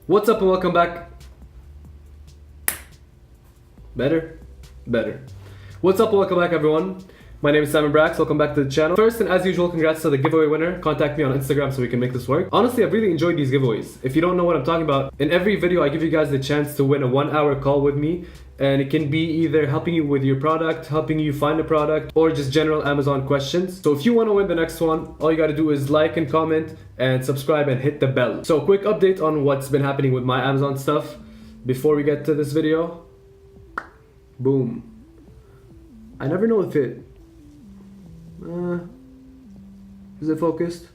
What's up and welcome back. Better. What's up and welcome back everyone. My name is Simon Brax, welcome back to the channel. First and as usual, congrats to the giveaway winner. Contact me on Instagram so we can make this work. Honestly, I've really enjoyed these giveaways. If you don't know what I'm talking about, in every video I give you guys the chance to win a 1-hour call with me. And it can be either helping you with your product, helping you find a product, or just general Amazon questions. So if you want to win the next one, all you gotta do is like and comment and subscribe and hit the bell. So quick update on what's been happening with my Amazon stuff before we get to this video. Boom. I never know if it... is it focused?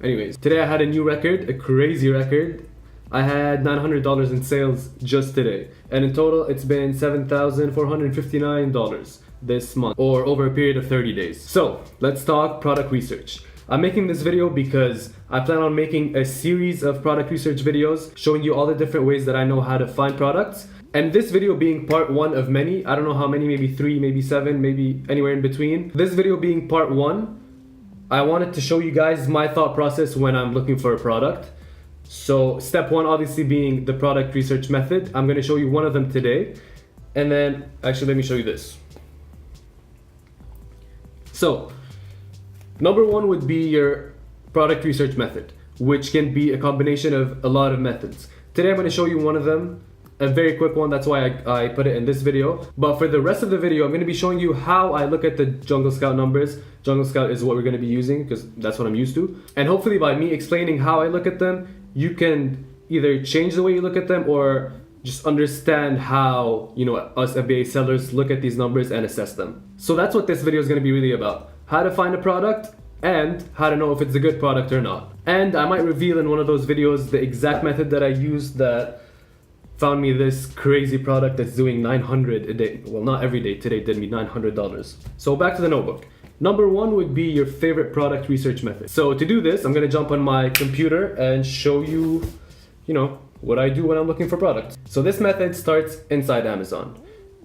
Anyways, today I had a new record, a crazy record. I had $900 in sales just today. And in total, it's been $7,459 this month, or over a period of 30 days. So, let's talk product research. I'm making this video because I plan on making a series of product research videos showing you all the different ways that I know how to find products. And this video being part 1 of many, I don't know how many, maybe 3, maybe 7, maybe anywhere in between. This video being part 1, I wanted to show you guys my thought process when I'm looking for a product. So step 1 obviously being the product research method. I'm going to show you one of them today. And then, actually let me show you this. So, number 1 would be your product research method, which can be a combination of a lot of methods. Today I'm going to show you one of them. A very quick one, that's why I put it in this video. But for the rest of the video, I'm going to be showing you how I look at the JungleScout numbers. JungleScout is what we're going to be using because that's what I'm used to. And hopefully by me explaining how I look at them, you can either change the way you look at them or just understand how, us FBA sellers look at these numbers and assess them. So that's what this video is going to be really about. How to find a product and how to know if it's a good product or not. And I might reveal in one of those videos the exact method that I used that found me this crazy product that's doing $900 a day. Well, not every day. Today did me $900. So back to the notebook. Number 1 would be your favorite product research method. So to do this, I'm gonna jump on my computer and show you, what I do when I'm looking for products. So this method starts inside Amazon.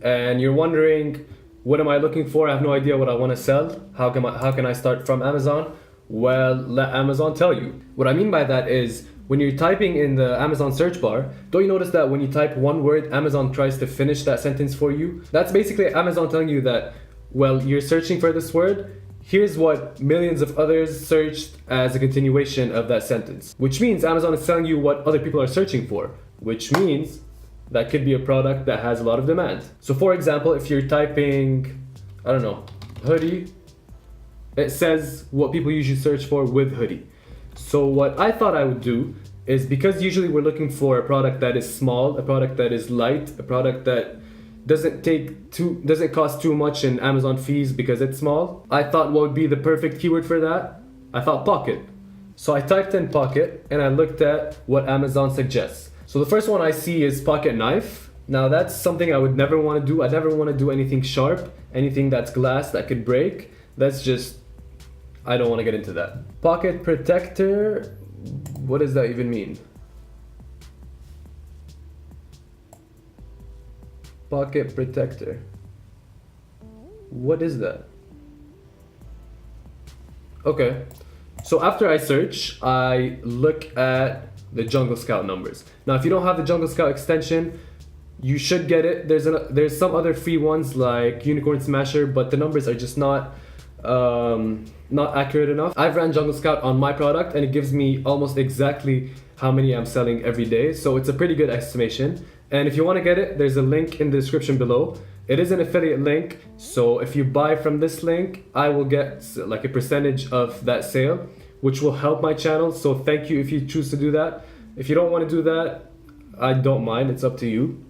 And you're wondering, what am I looking for? I have no idea what I wanna sell. How can I start from Amazon? Well, let Amazon tell you. What I mean by that is, when you're typing in the Amazon search bar, don't you notice that when you type one word, Amazon tries to finish that sentence for you? That's basically Amazon telling you that, well, you're searching for this word, here's what millions of others searched as a continuation of that sentence. Which means Amazon is telling you what other people are searching for, which means that could be a product that has a lot of demand. So for example, if you're typing, I don't know, hoodie, it says what people usually search for with hoodie. So what I thought I would do is, because usually we're looking for a product that is small, a product that is light, a product that doesn't cost too much in Amazon fees because it's small. I thought what would be the perfect keyword for that? I thought pocket. So I typed in pocket and I looked at what Amazon suggests. So the first one I see is pocket knife. Now that's something I would never want to do. I never want to do anything sharp, anything that's glass that could break. That's just, I don't want to get into that. Pocket protector, what does that even mean? Pocket protector. What is that? Okay, so after I search, I look at the JungleScout numbers. Now, if you don't have the JungleScout extension, you should get it. There's some other free ones like Unicorn Smasher, but the numbers are just not accurate enough. I've ran JungleScout on my product and it gives me almost exactly how many I'm selling every day. So it's a pretty good estimation. And if you want to get it, there's a link in the description below. It is an affiliate link. So if you buy from this link, I will get like a percentage of that sale, which will help my channel. So thank you if you choose to do that. If you don't want to do that, I don't mind. It's up to you.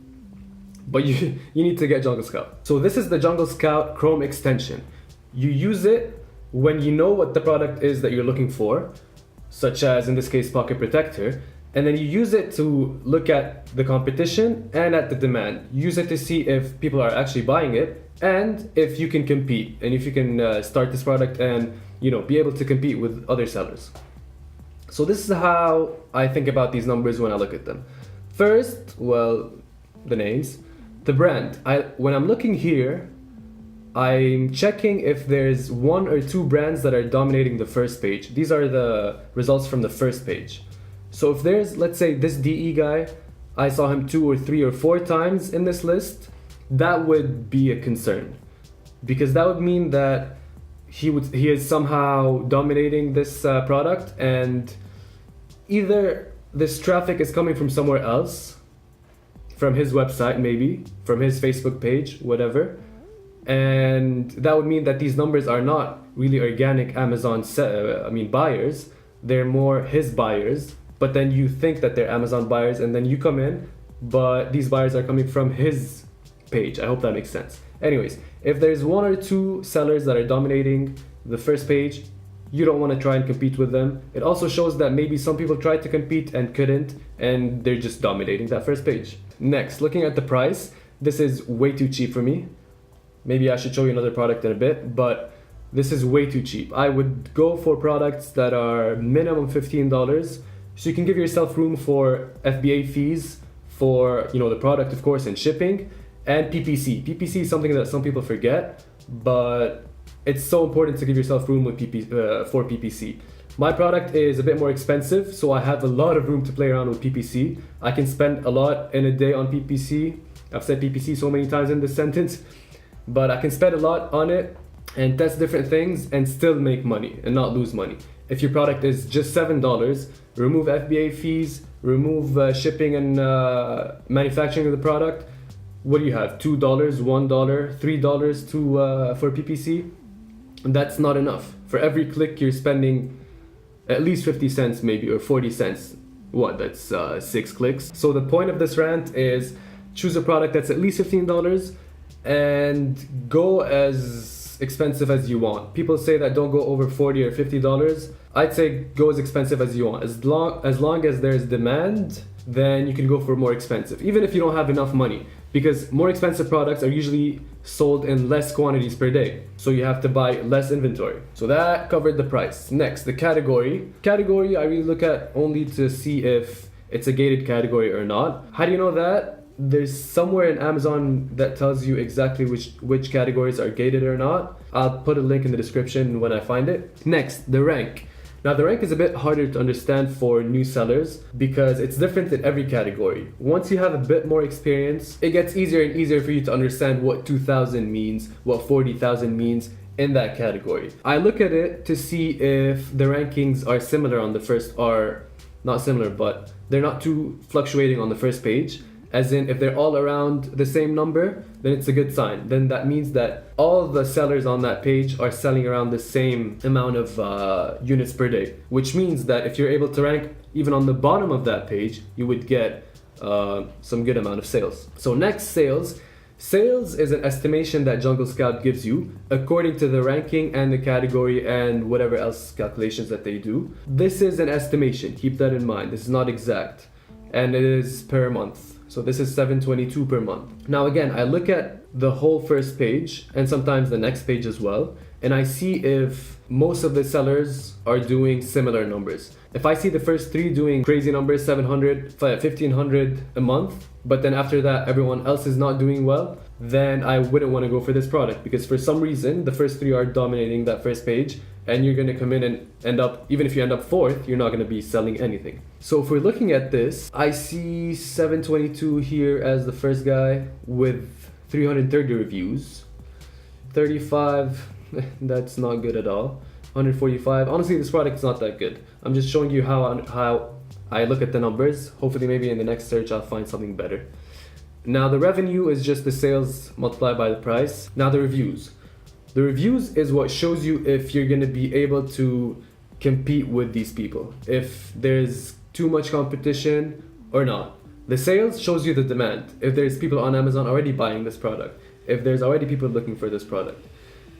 But you need to get JungleScout. So this is the JungleScout Chrome extension. You use it when you know what the product is that you're looking for, such as in this case pocket protector, and then you use it to look at the competition and at the demand. Use it to see if people are actually buying it and if you can compete and if you can start this product and be able to compete with other sellers. So this is how I think about these numbers when I look at them. First, well, the names, the brand. When I'm looking here, I'm checking if there's 1 or 2 brands that are dominating the first page. These are the results from the first page. So if there's, let's say this DE guy, I saw him 2 or 3 or 4 times in this list, that would be a concern. Because that would mean that he is somehow dominating this product, and either this traffic is coming from somewhere else, from his website maybe, from his Facebook page, whatever, and that would mean that these numbers are not really organic Amazon buyers, they're more his buyers, but then you think that they're Amazon buyers and then you come in, but these buyers are coming from his page. I hope that makes sense. Anyways, if there's 1 or 2 sellers that are dominating the first page, you don't want to try and compete with them. It also shows that maybe some people tried to compete and couldn't, and they're just dominating that first page. Next, looking at the price, this is way too cheap for me. Maybe I should show you another product in a bit, but this is way too cheap. I would go for products that are minimum $15, so you can give yourself room for FBA fees for, you know, the product, of course, and shipping, and PPC. PPC is something that some people forget, but it's so important to give yourself room with for PPC. My product is a bit more expensive, so I have a lot of room to play around with PPC. I can spend a lot in a day on PPC. I've said PPC so many times in this sentence, but I can spend a lot on it and test different things and still make money and not lose money. If your product is just $7, remove FBA fees, remove shipping and manufacturing of the product, what do you have? $2, $1, $3 for PPC? And that's not enough. For every click you're spending at least 50 cents maybe, or 40 cents. What, that's 6 clicks. So the point of this rant is choose a product that's at least $15 and go as expensive as you want. People say that don't go over $40 or $50. I'd say go as expensive as you want. As long as there's demand, then you can go for more expensive, even if you don't have enough money, because more expensive products are usually sold in less quantities per day, so you have to buy less inventory. So that covered the price. Next, the category. Category I really look at only to see if it's a gated category or not. How do you know that? There's somewhere in Amazon that tells you exactly which categories are gated or not. I'll put a link in the description when I find it. Next, the rank. Now the rank is a bit harder to understand for new sellers because it's different in every category. Once you have a bit more experience, it gets easier and easier for you to understand what 2,000 means, what 40,000 means in that category. I look at it to see if the rankings are similar on the first, or not similar, but they're not too fluctuating on the first page. As in, if they're all around the same number, then it's a good sign. Then that means that all the sellers on that page are selling around the same amount of units per day. Which means that if you're able to rank even on the bottom of that page, you would get some good amount of sales. So next, sales. Sales is an estimation that JungleScout gives you according to the ranking and the category and whatever else calculations that they do. This is an estimation. Keep that in mind. This is not exact. And it is per month. So this is $7.22 per month. Now again, I look at the whole first page and sometimes the next page as well, and I see if most of the sellers are doing similar numbers. If I see the first 3 doing crazy numbers, 700, 1500 a month, but then after that everyone else is not doing well, then I wouldn't want to go for this product, because for some reason the first 3 are dominating that first page, and you're going to come in and end up, even if you end up 4th, you're not going to be selling anything. So if we're looking at this, I see 722 here as the first guy with 330 reviews. 35, that's not good at all. 145, honestly this product is not that good. I'm just showing you how I look at the numbers. Hopefully maybe in the next search I'll find something better. Now the revenue is just the sales multiplied by the price. Now the reviews. The reviews is what shows you if you're going to be able to compete with these people, if there's too much competition or not. The sales shows you the demand, if there's people on Amazon already buying this product, if there's already people looking for this product.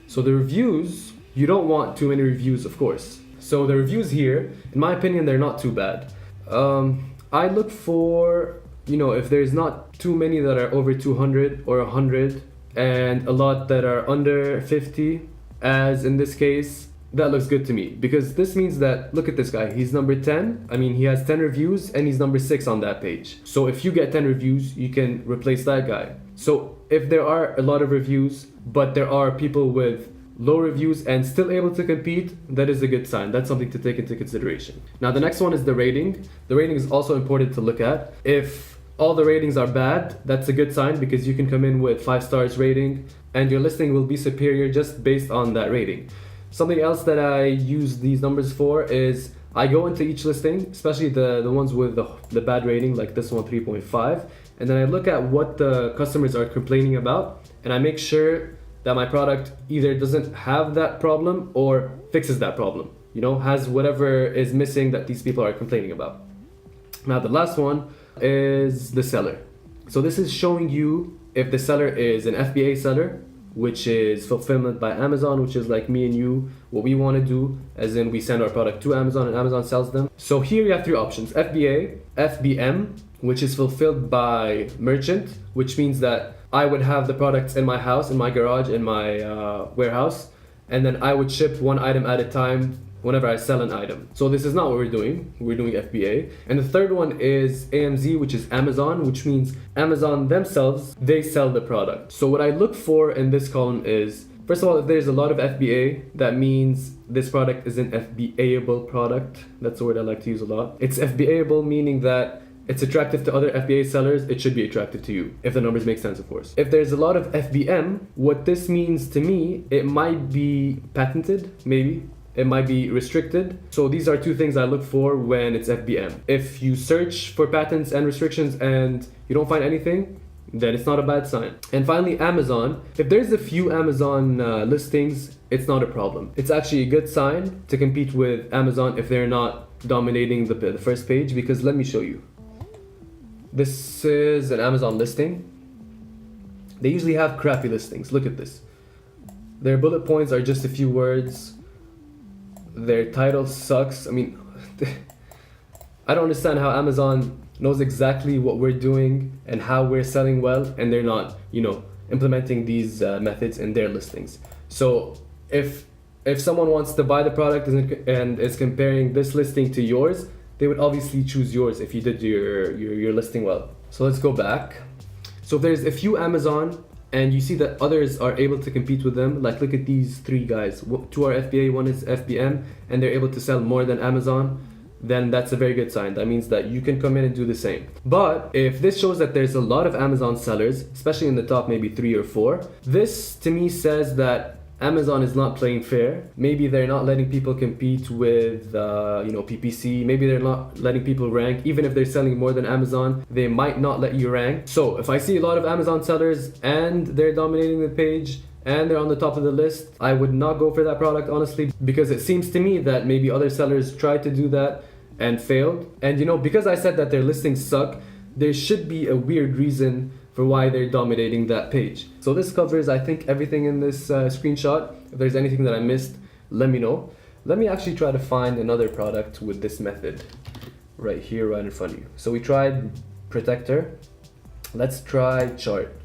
So the reviews, you don't want too many reviews, of course. So the reviews here, in my opinion, they're not too bad. I look for, if there's not too many that are over 200 or 100, and a lot that are under 50, as in this case, that looks good to me, because this means that, look at this guy, he's number 10. He has 10 reviews and he's number 6 on that page. So if you get 10 reviews, you can replace that guy. So if there are a lot of reviews, but there are people with low reviews and still able to compete, that is a good sign. That's something to take into consideration. Now the next one is the rating. The rating is also important to look at. If all the ratings are bad, that's a good sign because you can come in with 5 stars rating and your listing will be superior just based on that rating. Something else that I use these numbers for is I go into each listing, especially the ones with the bad rating, like this one 3.5, and then I look at what the customers are complaining about and I make sure that my product either doesn't have that problem or fixes that problem, you know, has whatever is missing that these people are complaining about. Now the last one is the seller. So this is showing you if the seller is an FBA seller, which is fulfillment by Amazon, which is like me and you, what we want to do, as in we send our product to Amazon and Amazon sells them. So here you have 3 options: FBA, FBM, which is fulfilled by merchant, which means that I would have the products in my house, in my garage, in my warehouse, and then I would ship one item at a time whenever I sell an item. So this is not what we're doing. We're doing FBA. And the third one is AMZ, which is Amazon, which means Amazon themselves, they sell the product. So what I look for in this column is, first of all, if there's a lot of FBA, that means this product is an FBA-able product. That's the word I like to use a lot. It's FBA-able, meaning that it's attractive to other FBA sellers, it should be attractive to you, if the numbers make sense, of course. If there's a lot of FBM, what this means to me, it might be patented, maybe. It might be restricted. So these are 2 things I look for when it's FBM. If you search for patents and restrictions and you don't find anything, then it's not a bad sign. And finally, Amazon. If there's a few Amazon listings, it's not a problem. It's actually a good sign to compete with Amazon if they're not dominating the first page, because let me show you. This is an Amazon listing. They usually have crappy listings. Look at this. Their bullet points are just a few words. Their title sucks. I mean, I don't understand how Amazon knows exactly what we're doing and how we're selling well, and they're not, you know, implementing these methods in their listings. So if someone wants to buy the product and is comparing this listing to yours, they would obviously choose yours if you did your listing well. So let's go back. So if there's a few Amazon and you see that others are able to compete with them, like look at these 3 guys. 2 are FBA, 1 is FBM, and they're able to sell more than Amazon, then that's a very good sign. That means that you can come in and do the same. But if this shows that there's a lot of Amazon sellers, especially in the top maybe 3 or 4, this to me says that Amazon is not playing fair. Maybe they're not letting people compete with PPC. Maybe they're not letting people rank. Even if they're selling more than Amazon, they might not let you rank. So if I see a lot of Amazon sellers and they're dominating the page and they're on the top of the list, I would not go for that product, honestly, because it seems to me that maybe other sellers tried to do that and failed. And because I said that their listings suck, there should be a weird reason for why they're dominating that page. So this covers, I think, everything in this screenshot. If there's anything that I missed, let me know. Let me actually try to find another product with this method right here, right in front of you. So we tried protector. Let's try chart.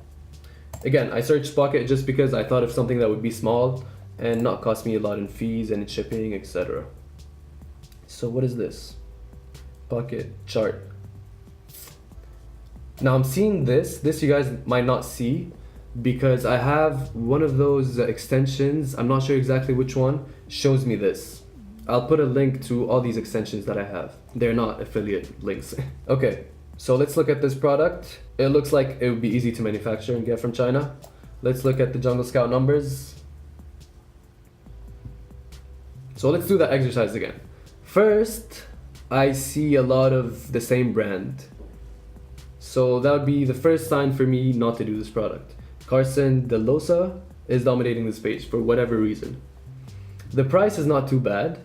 Again, I searched Pocket just because I thought of something that would be small and not cost me a lot in fees and in shipping, etc. So what is this? Pocket chart. Now I'm seeing this you guys might not see because I have one of those extensions, I'm not sure exactly which one, shows me this. I'll put a link to all these extensions that I have. They're not affiliate links. Okay, so let's look at this product. It looks like it would be easy to manufacture and get from China. Let's look at the JungleScout numbers. So let's do that exercise again. First, I see a lot of the same brand. So that would be the first sign for me not to do this product. Carson De Losa is dominating this page for whatever reason. The price is not too bad.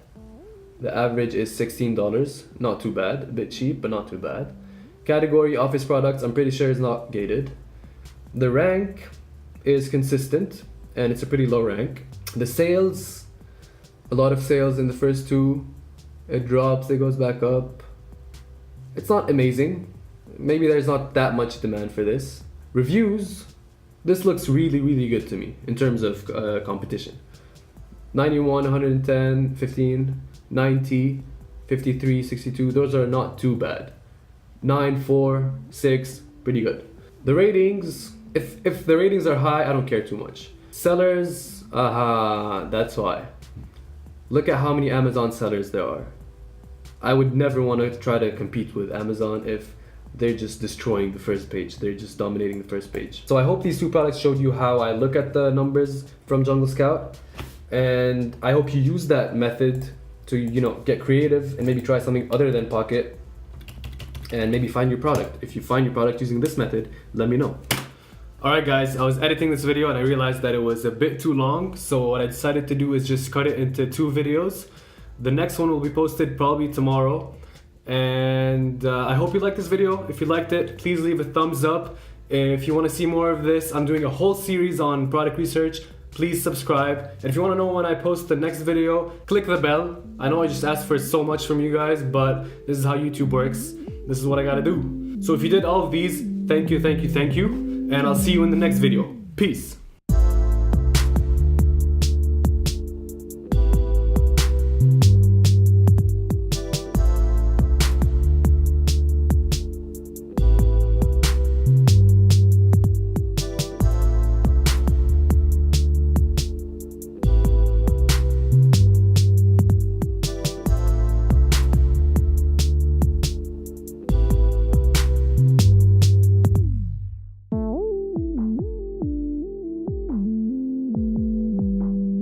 The average is $16, not too bad. A bit cheap, but not too bad. Category office products, I'm pretty sure is not gated. The rank is consistent and it's a pretty low rank. The sales, a lot of sales in the first 2. It drops, it goes back up. It's not amazing. Maybe there's not that much demand for this. Reviews, this looks really, really good to me in terms of competition. 91, 110, 15, 90, 53, 62, those are not too bad. 9, 4, 6, pretty good. The ratings, if the ratings are high, I don't care too much. Sellers, Aha, that's why. Look at how many Amazon sellers there are. I would never want to try to compete with Amazon if they're just destroying the first page. They're just dominating the first page. So I hope these two products showed you how I look at the numbers from JungleScout. And I hope you use that method to, you know, get creative and maybe try something other than Pocket and maybe find your product. If you find your product using this method, let me know. Alright guys, I was editing this video and I realized that it was a bit too long, so what I decided to do is just cut it into 2 videos. The next one will be posted probably tomorrow, and I hope you liked this video. If you liked it, please leave a thumbs up. If you want to see more of this, I'm doing a whole series on product research. Please subscribe, and if you want to know when I post the next video, click the bell. I know I just asked for so much from you guys, but this is how YouTube works. This is what I gotta do. So if you did all of these, thank you, and I'll see you in the next video. Peace.